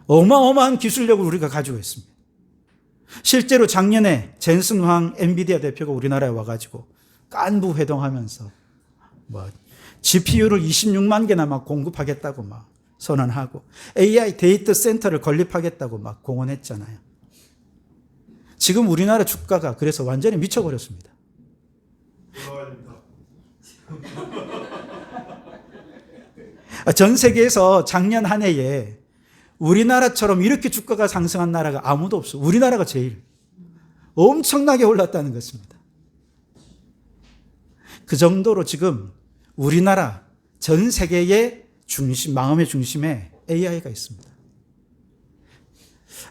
어마어마한 기술력을 우리가 가지고 있습니다. 실제로 작년에 젠슨 황 엔비디아 대표가 우리나라에 와가지고 깐부 회동하면서 GPU를 26만 개나 막 공급하겠다고 막 선언하고 AI 데이터 센터를 건립하겠다고 막 공언했잖아요. 지금 우리나라 주가가 그래서 완전히 미쳐버렸습니다. 전 세계에서 작년 한 해에 우리나라처럼 이렇게 주가가 상승한 나라가 아무도 없어. 우리나라가 제일 엄청나게 올랐다는 것입니다. 그 정도로 지금 우리나라 전 세계의 중심, 마음의 중심에 AI가 있습니다.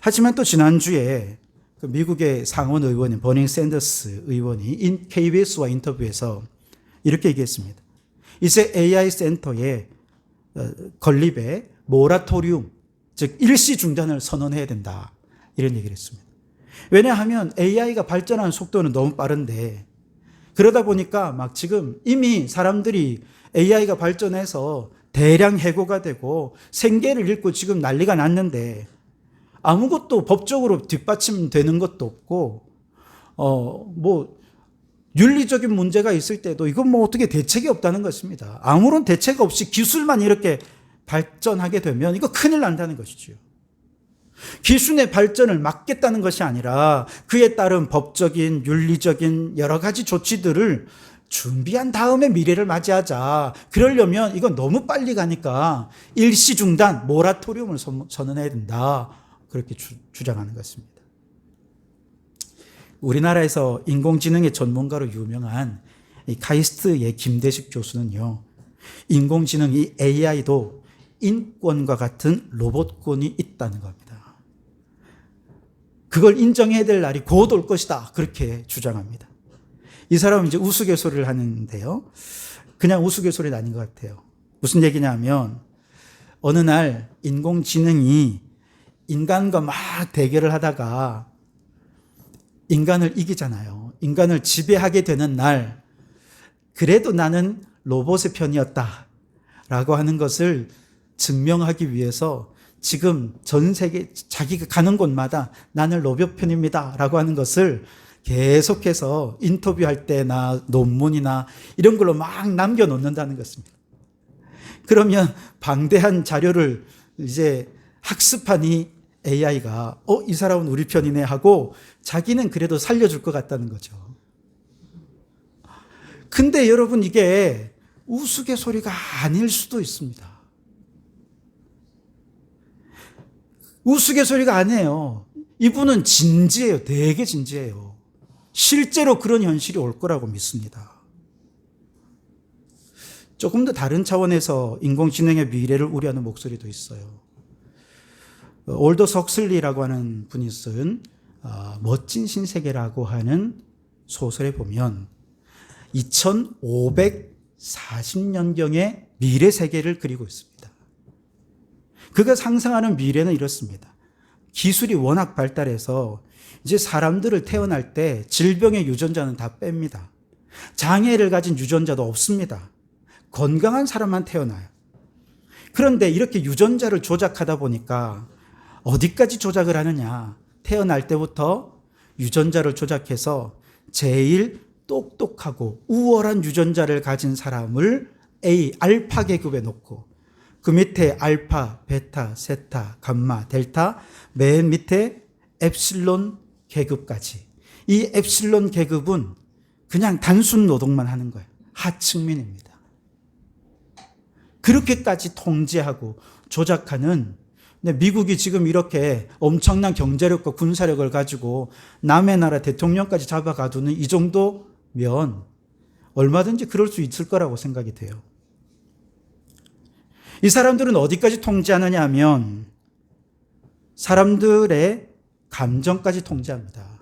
하지만 또 지난주에 그 미국의 상원 의원인 버니 샌더스 의원이 KBS와 인터뷰에서 이렇게 얘기했습니다. 이제 AI 센터의 건립에 모라토리움, 즉 일시 중단을 선언해야 된다, 이런 얘기를 했습니다. 왜냐하면 AI가 발전하는 속도는 너무 빠른데, 그러다 보니까 막 지금 이미 사람들이 AI가 발전해서 대량 해고가 되고 생계를 잃고 지금 난리가 났는데 아무것도 법적으로 뒷받침되는 것도 없고 윤리적인 문제가 있을 때도 이건 어떻게 대책이 없다는 것입니다. 아무런 대책 없이 기술만 이렇게 발전하게 되면 이거 큰일 난다는 것이죠. 기술의 발전을 막겠다는 것이 아니라 그에 따른 법적인, 윤리적인 여러 가지 조치들을 준비한 다음에 미래를 맞이하자. 그러려면 이건 너무 빨리 가니까 일시 중단, 모라토리움을 선언해야 된다. 그렇게 주장하는 것입니다. 우리나라에서 인공지능의 전문가로 유명한 이 카이스트의 김대식 교수는요, 인공지능이 AI도 인권과 같은 로봇권이 있다는 겁니다. 그걸 인정해야 될 날이 곧 올 것이다, 그렇게 주장합니다. 이 사람은 이제 우스갯소리를 하는데요, 그냥 우스갯소리는 아닌 것 같아요. 무슨 얘기냐면 어느 날 인공지능이 인간과 막 대결을 하다가 인간을 이기잖아요. 인간을 지배하게 되는 날, 그래도 나는 로봇의 편이었다 라고 하는 것을 증명하기 위해서 지금 전 세계 자기가 가는 곳마다 나는 로봇 편입니다 라고 하는 것을 계속해서 인터뷰할 때나 논문이나 이런 걸로 막 남겨놓는다는 것입니다. 그러면 방대한 자료를 이제 학습하니 AI가 이 사람은 우리 편이네 하고 자기는 그래도 살려줄 것 같다는 거죠. 근데 여러분, 이게 우스갯소리가 아닐 수도 있습니다. 우스갯소리가 아니에요. 이분은 진지해요. 되게 진지해요. 실제로 그런 현실이 올 거라고 믿습니다. 조금 더 다른 차원에서 인공지능의 미래를 우려하는 목소리도 있어요. 올더스 헉슬리라고 하는 분이 쓴 멋진 신세계라고 하는 소설에 보면 2540년경의 미래 세계를 그리고 있습니다. 그가 상상하는 미래는 이렇습니다. 기술이 워낙 발달해서 이제 사람들을 태어날 때 질병의 유전자는 다 뺍니다. 장애를 가진 유전자도 없습니다. 건강한 사람만 태어나요. 그런데 이렇게 유전자를 조작하다 보니까 어디까지 조작을 하느냐. 태어날 때부터 유전자를 조작해서 제일 똑똑하고 우월한 유전자를 가진 사람을 알파 계급에 놓고 그 밑에 알파, 베타, 세타, 감마, 델타, 맨 밑에 엡실론 계급까지. 이 엡실론 계급은 그냥 단순 노동만 하는 거예요. 하층민입니다. 그렇게까지 통제하고 조작하는, 근데 미국이 지금 이렇게 엄청난 경제력과 군사력을 가지고 남의 나라 대통령까지 잡아가두는 이 정도면 얼마든지 그럴 수 있을 거라고 생각이 돼요. 이 사람들은 어디까지 통제하느냐 하면 사람들의 감정까지 통제합니다.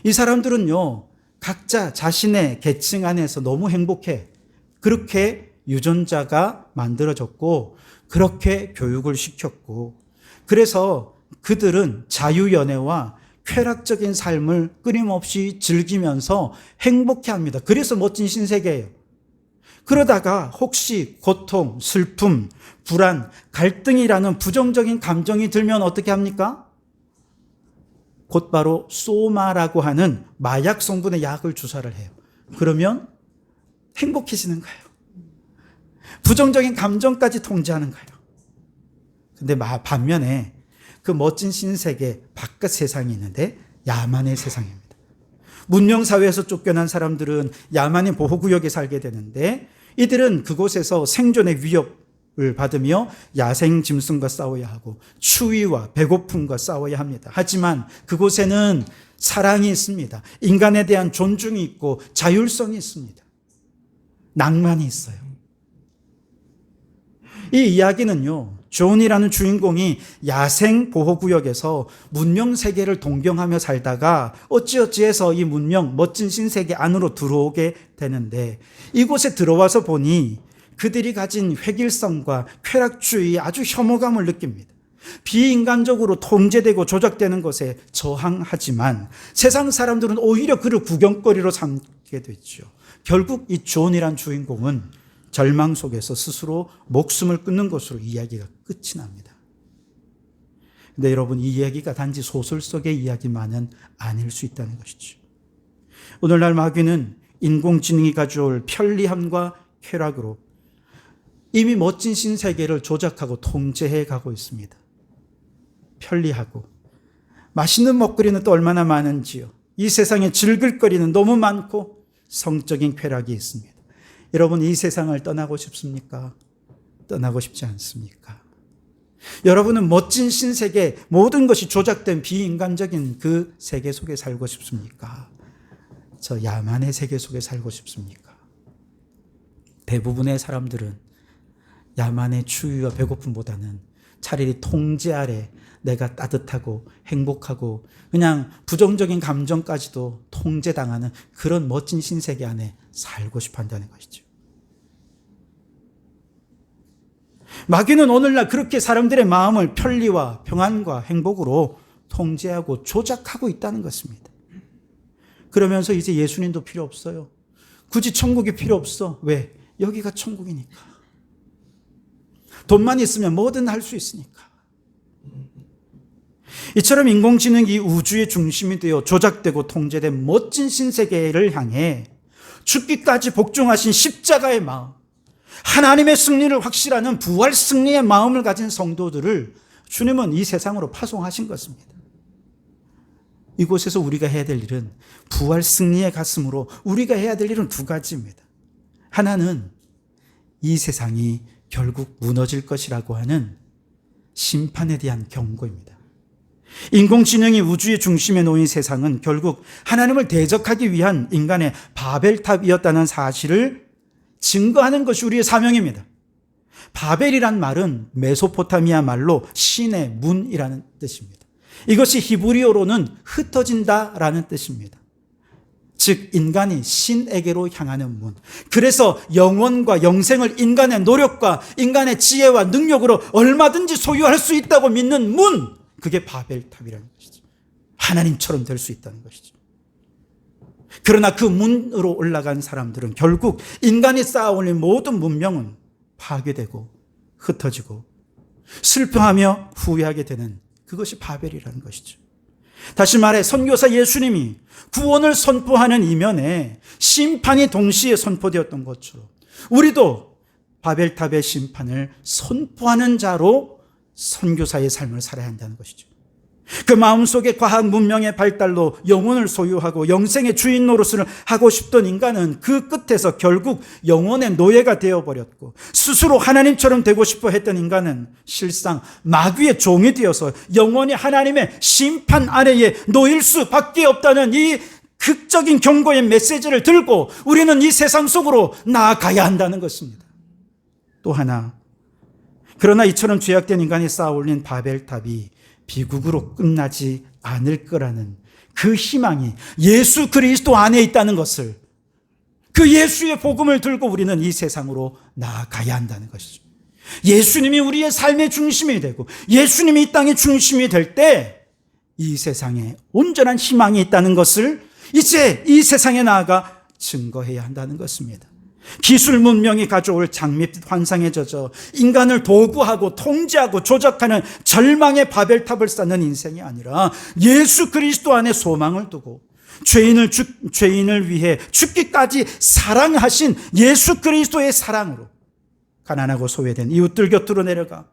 이 사람들은요, 각자 자신의 계층 안에서 너무 행복해. 그렇게 유전자가 만들어졌고 그렇게 교육을 시켰고, 그래서 그들은 자유연애와 쾌락적인 삶을 끊임없이 즐기면서 행복해합니다. 그래서 멋진 신세계예요. 그러다가 혹시 고통, 슬픔, 불안, 갈등이라는 부정적인 감정이 들면 어떻게 합니까? 곧바로 소마라고 하는 마약 성분의 약을 주사를 해요. 그러면 행복해지는 거예요. 부정적인 감정까지 통제하는 거예요. 근데 반면에 그 멋진 신세계 바깥 세상이 있는데 야만의 세상입니다. 문명사회에서 쫓겨난 사람들은 야만의 보호구역에 살게 되는데 이들은 그곳에서 생존의 위협을 받으며 야생 짐승과 싸워야 하고 추위와 배고픔과 싸워야 합니다. 하지만 그곳에는 사랑이 있습니다. 인간에 대한 존중이 있고 자율성이 있습니다. 낭만이 있어요. 이 이야기는요, 존이라는 주인공이 야생 보호구역에서 문명 세계를 동경하며 살다가 어찌어찌해서 이 문명, 멋진 신세계 안으로 들어오게 되는데, 이곳에 들어와서 보니 그들이 가진 획일성과 쾌락주의에 아주 혐오감을 느낍니다. 비인간적으로 통제되고 조작되는 것에 저항하지만 세상 사람들은 오히려 그를 구경거리로 삼게 됐죠. 결국 이 존이란 주인공은 절망 속에서 스스로 목숨을 끊는 것으로 이야기가 끝이 납니다. 근데 여러분, 이 이야기가 단지 소설 속의 이야기만은 아닐 수 있다는 것이죠. 오늘날 마귀는 인공지능이 가져올 편리함과 쾌락으로 이미 멋진 신세계를 조작하고 통제해 가고 있습니다. 편리하고 맛있는 먹거리는 또 얼마나 많은지요. 이 세상에 즐길거리는 너무 많고 성적인 쾌락이 있습니다. 여러분, 이 세상을 떠나고 싶습니까? 떠나고 싶지 않습니까? 여러분은 멋진 신세계, 모든 것이 조작된 비인간적인 그 세계 속에 살고 싶습니까? 저 야만의 세계 속에 살고 싶습니까? 대부분의 사람들은 야만의 추위와 배고픔보다는 차라리 통제 아래 내가 따뜻하고 행복하고 그냥 부정적인 감정까지도 통제당하는 그런 멋진 신세계 안에 살고 싶어 한다는 것이죠. 마귀는 오늘날 그렇게 사람들의 마음을 편리와 평안과 행복으로 통제하고 조작하고 있다는 것입니다. 그러면서 이제 예수님도 필요 없어요. 굳이 천국이 필요 없어. 왜? 여기가 천국이니까. 돈만 있으면 뭐든 할 수 있으니까. 이처럼 인공지능이 우주의 중심이 되어 조작되고 통제된 멋진 신세계를 향해 죽기까지 복종하신 십자가의 마음, 하나님의 승리를 확실하는 부활 승리의 마음을 가진 성도들을 주님은 이 세상으로 파송하신 것입니다. 이곳에서 우리가 해야 될 일은 부활 승리의 가슴으로 우리가 해야 될 일은 두 가지입니다. 하나는 이 세상이 결국 무너질 것이라고 하는 심판에 대한 경고입니다. 인공지능이 우주의 중심에 놓인 세상은 결국 하나님을 대적하기 위한 인간의 바벨탑이었다는 사실을 증거하는 것이 우리의 사명입니다. 바벨이란 말은 메소포타미아 말로 신의 문이라는 뜻입니다. 이것이 히브리어로는 흩어진다라는 뜻입니다. 즉 인간이 신에게로 향하는 문. 그래서 영원과 영생을 인간의 노력과 인간의 지혜와 능력으로 얼마든지 소유할 수 있다고 믿는 문. 그게 바벨탑이라는 것이죠. 하나님처럼 될 수 있다는 것이죠. 그러나 그 문으로 올라간 사람들은 결국 인간이 쌓아올린 모든 문명은 파괴되고 흩어지고 슬퍼하며 후회하게 되는 그것이 바벨이라는 것이죠. 다시 말해 선교사 예수님이 구원을 선포하는 이면에 심판이 동시에 선포되었던 것처럼 우리도 바벨탑의 심판을 선포하는 자로 선교사의 삶을 살아야 한다는 것이죠. 그 마음속에 과학 문명의 발달로 영혼을 소유하고 영생의 주인 노릇을 하고 싶던 인간은 그 끝에서 결국 영혼의 노예가 되어버렸고 스스로 하나님처럼 되고 싶어 했던 인간은 실상 마귀의 종이 되어서 영원히 하나님의 심판 아래에 놓일 수밖에 없다는 이 극적인 경고의 메시지를 들고 우리는 이 세상 속으로 나아가야 한다는 것입니다. 또 하나, 그러나 이처럼 죄악된 인간이 쌓아올린 바벨탑이 비극으로 끝나지 않을 거라는 그 희망이 예수 그리스도 안에 있다는 것을, 그 예수의 복음을 들고 우리는 이 세상으로 나아가야 한다는 것이죠. 예수님이 우리의 삶의 중심이 되고 예수님이 이 땅의 중심이 될 때 이 세상에 온전한 희망이 있다는 것을 이제 이 세상에 나아가 증거해야 한다는 것입니다. 기술 문명이 가져올 장밋빛 환상에 젖어 인간을 도구하고 통제하고 조작하는 절망의 바벨탑을 쌓는 인생이 아니라 예수 그리스도 안에 소망을 두고 죄인을 위해 죽기까지 사랑하신 예수 그리스도의 사랑으로 가난하고 소외된 이웃들 곁으로 내려가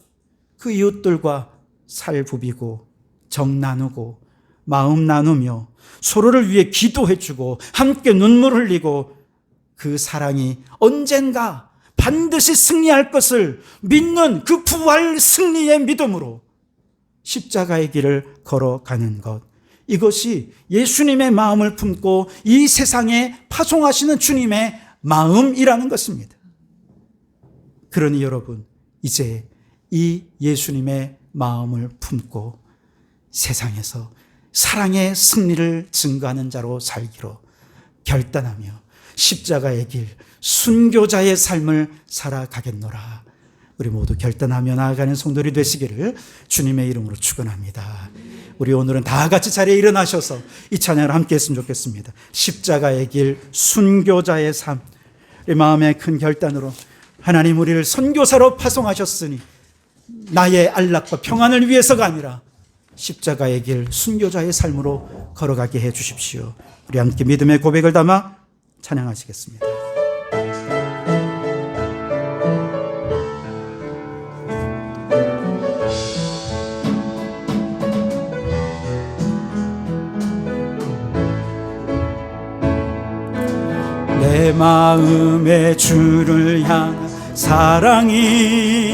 그 이웃들과 살 부비고 정 나누고 마음 나누며 서로를 위해 기도해주고 함께 눈물 흘리고 그 사랑이 언젠가 반드시 승리할 것을 믿는 그 부활 승리의 믿음으로 십자가의 길을 걸어가는 것, 이것이 예수님의 마음을 품고 이 세상에 파송하시는 주님의 마음이라는 것입니다. 그러니 여러분, 이제 이 예수님의 마음을 품고 세상에서 사랑의 승리를 증거하는 자로 살기로 결단하며 십자가의 길, 순교자의 삶을 살아가겠노라. 우리 모두 결단하며 나아가는 성도들이 되시기를 주님의 이름으로 축원합니다. 우리 오늘은 다 같이 자리에 일어나셔서 이 찬양을 함께 했으면 좋겠습니다. 십자가의 길, 순교자의 삶. 우리 마음의 큰 결단으로 하나님 우리를 선교사로 파송하셨으니 나의 안락과 평안을 위해서가 아니라 십자가의 길, 순교자의 삶으로 걸어가게 해 주십시오. 우리 함께 믿음의 고백을 담아 찬양하시겠습니다. 내 마음의 주를 향한 사랑이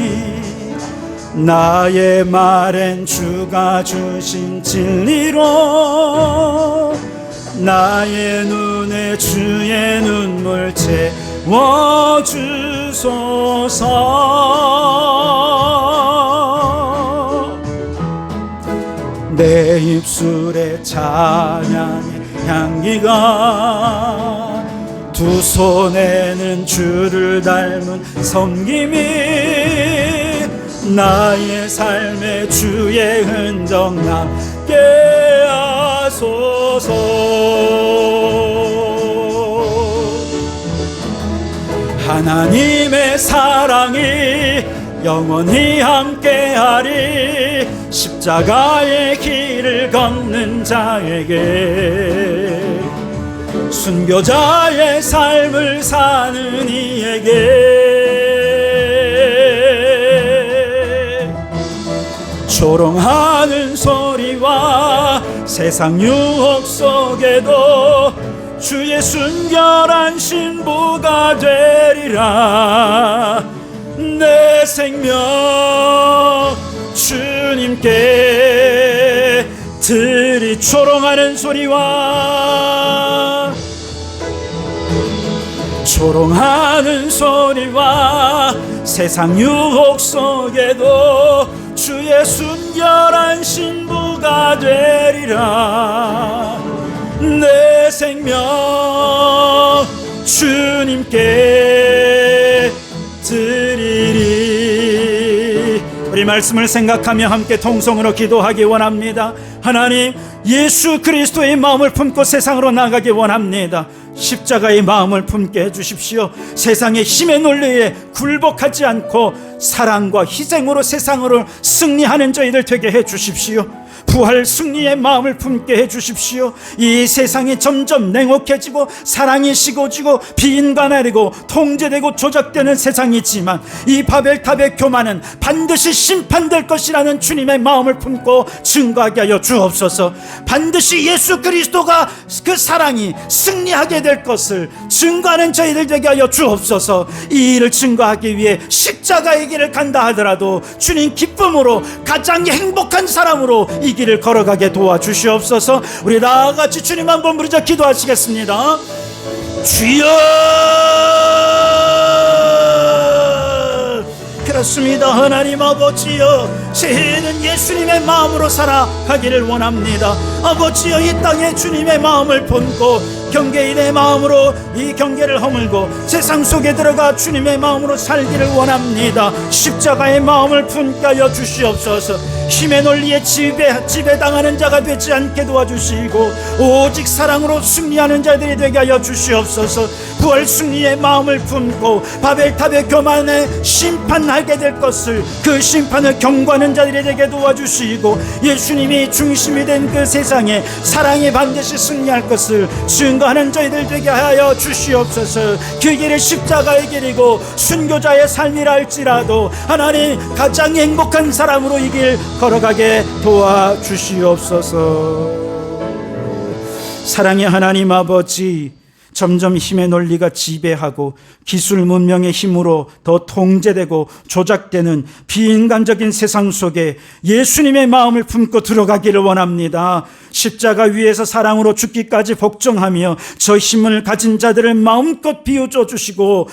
나의 말엔 주가 주신 진리로 나의 눈에 주의 눈물 채워주소서. 내 입술에 찬양의 향기가 두 손에는 주를 닮은 섬김이 나의 삶에 주의 흔적 남게 하소서. 하나님의 사랑이 영원히 함께하리. 십자가의 길을 걷는 자에게, 순교자의 삶을 사는 이에게, 조롱하는 소리와 세상 유혹 속에도 주의 순결한 신부가 되리라. 내 생명 주님께 드리. 조롱하는 소리와 세상 유혹 속에도 주의 순결한 신부가 되리라. 내 생명 주님께 드리리. 우리 말씀을 생각하며 함께 통성으로 기도하기 원합니다. 하나님, 예수 그리스도의 마음을 품고 세상으로 나가기 원합니다. 십자가의 마음을 품게 해주십시오. 세상의 힘의 논리에 굴복하지 않고 사랑과 희생으로 세상으로 승리하는 저희들 되게 해주십시오. 부활 승리의 마음을 품게 해주십시오. 이 세상이 점점 냉혹해지고 사랑이 식어지고 비인간화되고 통제되고 조작되는 세상이지만 이 바벨탑의 교만은 반드시 심판될 것이라는 주님의 마음을 품고 증거하게 하여 주옵소서. 반드시 예수 그리스도가 그 사랑이 승리하게 될 것을 증거하는 저희들 되게 하여 주옵소서. 이 일을 증거하기 위해 십자가의 길을 간다 하더라도 주님 기쁨으로 가장 행복한 사람으로 이 길을 걸어가게 도와주시옵소서. 우리 다같이 주님 한번 부르자 기도하시겠습니다. 주여. 그렇습니다. 하나님 아버지여, 새해에는 예수님의 마음으로 살아가기를 원합니다. 아버지여, 이 땅에 주님의 마음을 품고 경계인의 마음으로 이 경계를 허물고 세상 속에 들어가 주님의 마음으로 살기를 원합니다. 십자가의 마음을 품게 하여 주시옵소서. 힘의 논리에 지배당하는 자가 되지 않게 도와주시고 오직 사랑으로 승리하는 자들이 되게 하여 주시옵소서. 부활 승리의 마음을 품고 바벨탑의 교만에 심판하게 될 것을, 그 심판을 경고하는 자들이 되게 도와주시고 예수님이 중심이 된 그 세상에 사랑이 반드시 승리할 것을 증거하는 저희들 되게 하여 주시옵소서. 그 길이 십자가의 길이고 순교자의 삶이라 할지라도 하나님 가장 행복한 사람으로 이 길 걸어가게 도와주시옵소서. 사랑의 하나님 아버지, 점점 힘의 논리가 지배하고 기술 문명의 힘으로 더 통제되고 조작되는 비인간적인 세상 속에 예수님의 마음을 품고 들어가기를 원합니다. 십자가 위에서 사랑으로 죽기까지 복종하며 저 힘을 가진 자들을 마음껏 비워줘 주시고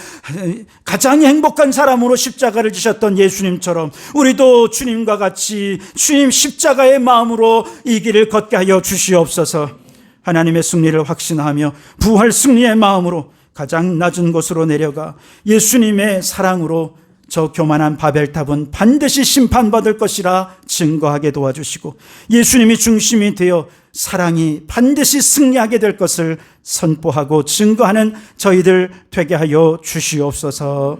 가장 행복한 사람으로 십자가를 지셨던 예수님처럼 우리도 주님과 같이 주님 십자가의 마음으로 이 길을 걷게 하여 주시옵소서. 하나님의 승리를 확신하며 부활 승리의 마음으로 가장 낮은 곳으로 내려가 예수님의 사랑으로 저 교만한 바벨탑은 반드시 심판받을 것이라 증거하게 도와주시고 예수님이 중심이 되어 사랑이 반드시 승리하게 될 것을 선포하고 증거하는 저희들 되게 하여 주시옵소서.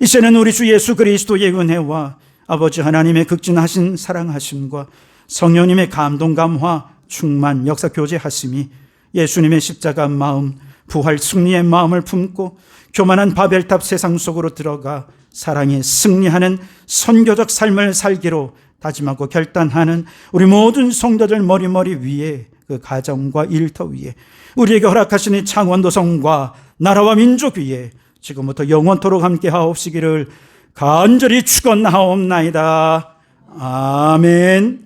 이제는 우리 주 예수 그리스도의 은혜와 아버지 하나님의 극진하신 사랑하심과 성령님의 감동 감화 충만 역사 교제하심이 예수님의 십자가 마음, 부활 승리의 마음을 품고 교만한 바벨탑 세상 속으로 들어가 사랑이 승리하는 선교적 삶을 살기로 다짐하고 결단하는 우리 모든 성도들 머리머리 위에, 그 가정과 일터 위에, 우리에게 허락하신 이 창원도성과 나라와 민족 위에 지금부터 영원토록 함께 하옵시기를 간절히 축원하옵나이다. 아멘.